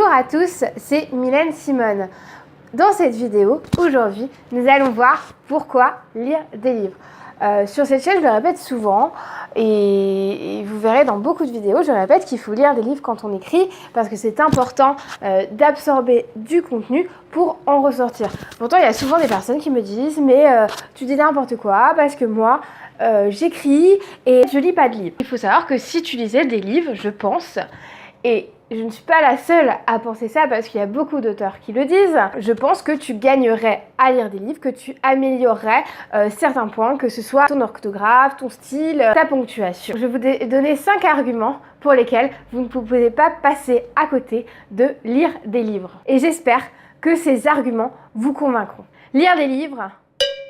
Bonjour à tous, c'est Mylène Simone. Dans cette vidéo, aujourd'hui, nous allons voir pourquoi lire des livres. Sur cette chaîne, je le répète souvent et vous verrez dans beaucoup de vidéos, je répète qu'il faut lire des livres quand on écrit parce que c'est important d'absorber du contenu pour en ressortir. Pourtant, il y a souvent des personnes qui me disent « mais tu dis n'importe quoi parce que moi, j'écris et je lis pas de livres ». Il faut savoir que si tu lisais des livres, je pense, et je ne suis pas la seule à penser ça parce qu'il y a beaucoup d'auteurs qui le disent. Je pense que tu gagnerais à lire des livres, que tu améliorerais certains points, que ce soit ton orthographe, ton style, ta ponctuation. Je vous ai donné 5 arguments pour lesquels vous ne pouvez pas passer à côté de lire des livres. Et j'espère que ces arguments vous convaincront. Lire des livres,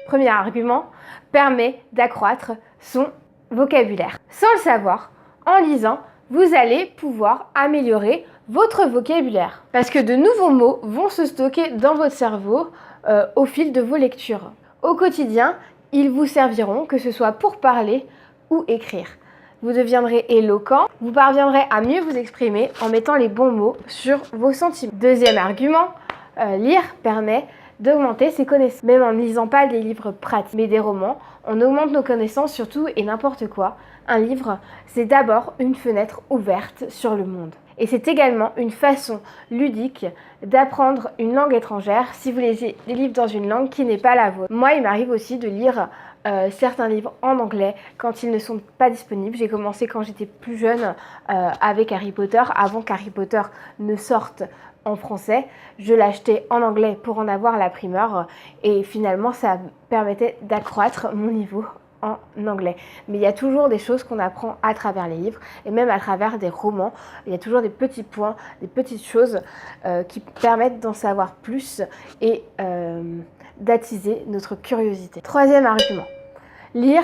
premier argument, permet d'accroître son vocabulaire. Sans le savoir, en lisant, vous allez pouvoir améliorer votre vocabulaire. Parce que de nouveaux mots vont se stocker dans votre cerveau au fil de vos lectures. Au quotidien, ils vous serviront, que ce soit pour parler ou écrire. Vous deviendrez éloquent, vous parviendrez à mieux vous exprimer en mettant les bons mots sur vos sentiments. Deuxième argument, lire permet d'augmenter ses connaissances. Même en ne lisant pas des livres pratiques, mais des romans, on augmente nos connaissances sur tout et n'importe quoi. Un livre, c'est d'abord une fenêtre ouverte sur le monde. Et c'est également une façon ludique d'apprendre une langue étrangère si vous lisez des livres dans une langue qui n'est pas la vôtre. Moi, il m'arrive aussi de lire certains livres en anglais quand ils ne sont pas disponibles. J'ai commencé quand j'étais plus jeune avec Harry Potter, avant qu'Harry Potter ne sorte en français. Je l'achetais en anglais pour en avoir la primeur et finalement ça permettait d'accroître mon niveau en anglais. Mais il y a toujours des choses qu'on apprend à travers les livres et même à travers des romans. Il y a toujours des petits points, des petites choses qui permettent d'en savoir plus et d'attiser notre curiosité. Troisième argument, lire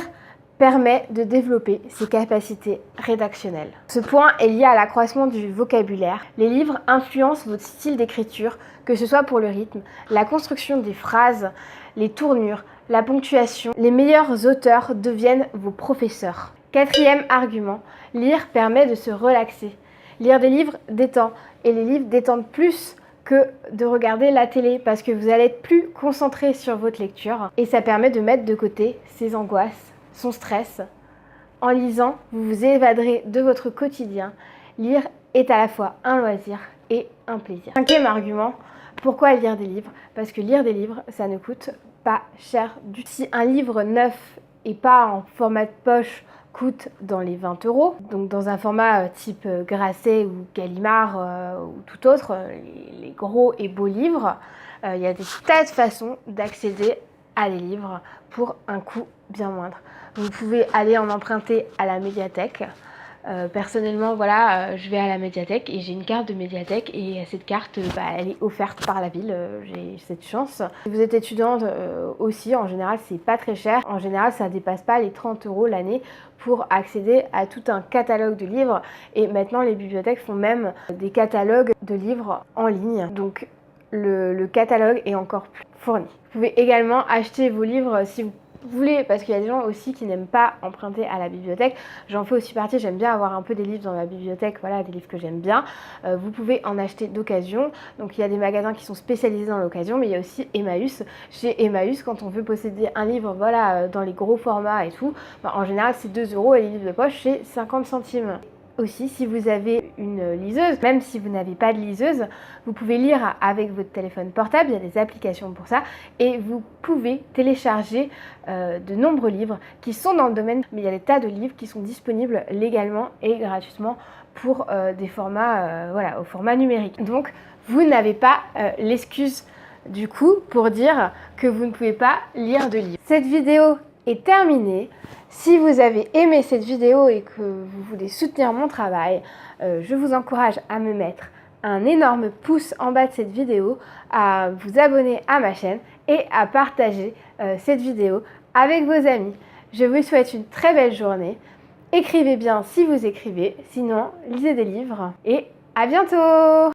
permet de développer ses capacités rédactionnelles. Ce point est lié à l'accroissement du vocabulaire. Les livres influencent votre style d'écriture, que ce soit pour le rythme, la construction des phrases, les tournures, la ponctuation. Les meilleurs auteurs deviennent vos professeurs. Quatrième argument, lire permet de se relaxer. Lire des livres détend, et les livres détendent plus que de regarder la télé parce que vous allez être plus concentré sur votre lecture et ça permet de mettre de côté ses angoisses, son stress. En lisant, vous vous évaderez de votre quotidien. Lire est à la fois un loisir et un plaisir. Cinquième argument, pourquoi lire des livres? Parce que lire des livres, ça ne coûte pas cher du tout. Si un livre neuf et pas en format de poche coûte dans les 20 €, donc dans un format type Grasset ou Gallimard ou tout autre, les gros et beaux livres, il y a des tas de façons d'accéder à des livres pour un coût bien moindre. Vous pouvez aller en emprunter à la médiathèque. Personnellement, voilà, je vais à la médiathèque et j'ai une carte de médiathèque et cette carte, elle est offerte par la ville, j'ai cette chance. Si vous êtes étudiante aussi, en général, c'est pas très cher. En général, ça dépasse pas les 30 € l'année pour accéder à tout un catalogue de livres. Et maintenant, les bibliothèques font même des catalogues de livres en ligne. Donc, le catalogue est encore plus fourni. Vous pouvez également acheter vos livres si vous voulez, parce qu'il y a des gens aussi qui n'aiment pas emprunter à la bibliothèque. J'en fais aussi partie, j'aime bien avoir un peu des livres dans ma bibliothèque, voilà, des livres que j'aime bien. Vous pouvez en acheter d'occasion, donc il y a des magasins qui sont spécialisés dans l'occasion, mais il y a aussi Emmaüs. Chez Emmaüs, quand on veut posséder un livre, voilà, dans les gros formats et tout, en général c'est 2 € et les livres de poche c'est 50 centimes. Aussi, si vous avez une liseuse, même si vous n'avez pas de liseuse, vous pouvez lire avec votre téléphone portable, il y a des applications pour ça, et vous pouvez télécharger de nombreux livres qui sont dans le domaine, mais il y a des tas de livres qui sont disponibles légalement et gratuitement pour des formats, voilà, au format numérique. Donc, vous n'avez pas l'excuse du coup pour dire que vous ne pouvez pas lire de livres. Cette vidéo est terminée. Si vous avez aimé cette vidéo et que vous voulez soutenir mon travail, je vous encourage à me mettre un énorme pouce en bas de cette vidéo, à vous abonner à ma chaîne et à partager cette vidéo avec vos amis. Je vous souhaite une très belle journée. Écrivez bien si vous écrivez, sinon lisez des livres et à bientôt!